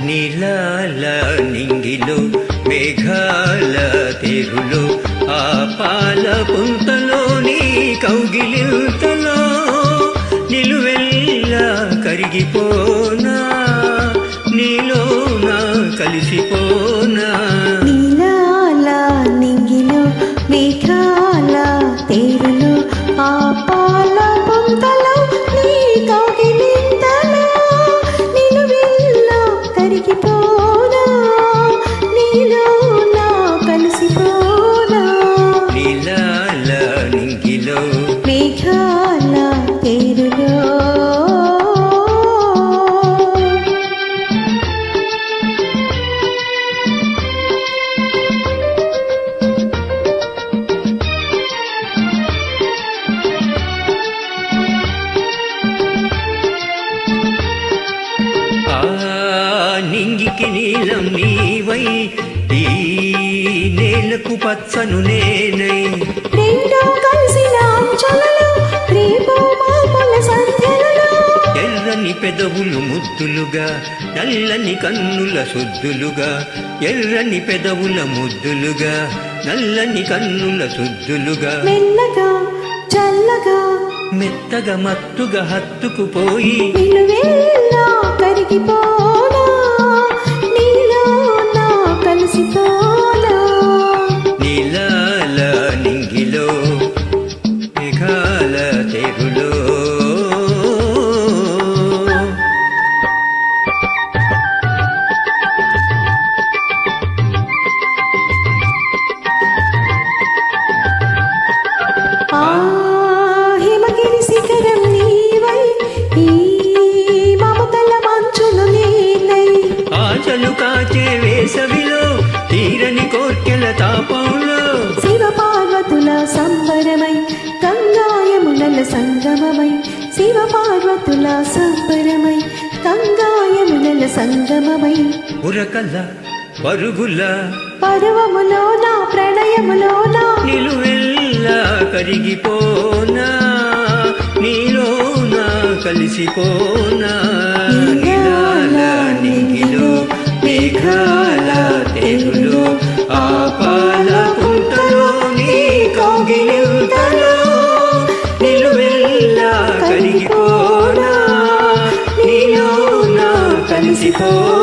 నీలాల నింగిలో మేఘాల తెరులో ఆ పాల పుంతలో నీ కౌగిలింతలో నిలువెల్లా కరిగిపోనా నీలో నా కలిసిపోనా నీలాల నింగిలో మేఘాల తెరులో ఆ పాల పుంతలో నీ కౌగిలింతలో నిలువెల్లా కరిగిపోనా నీలో నా కలిసిపోనా నీలాల నింగిలో మేఘాల తెరులో నింగికి నీలం నీవై ఈ నేలకు పచ్చను నేనై రెండో కలిసిన అంచులలో రేపో మాపుల సంధ్యలలో ఎర్రని పెదవులు ముద్దులుగా నల్లని కన్నుల సుద్దులుగా ఎర్రని పెదవుల ముద్దులుగా నల్లని కన్నుల సుద్దులుగా మెల్లగా చల్లగా మెత్తగా మత్తుగా హత్తుకుపోయి నిలువెల్లా కరిగిపోనా నీలో నా కలిసిపోనా నీలాల నింగిలో మేఘాల తెరులో హిమగిరి శిఖరం నీవై ఈ మమతల మంచులు నేనై ఆచలు కాచే వేసవిలో తీరని కోర్కెల తాపంలో శివ పార్వతుల సంబరమై గంగాయమునల సంగమమై శివ పార్వతుల సంబరమై గంగాయమునల సంగమమై ఉరకల పరుగుల పర్వములో నా ప్రణయములో నా నిలువెల్లా కరిగిపోనా నీలో నా కలిసిపోనా నీలాల నింగిలో మేఘాల తెరులో ఆ పాల పుంతలో నీ కౌగిలింతలో నిలువెల్లా కరిగిపోనా నీలో నా కలిసిపోనా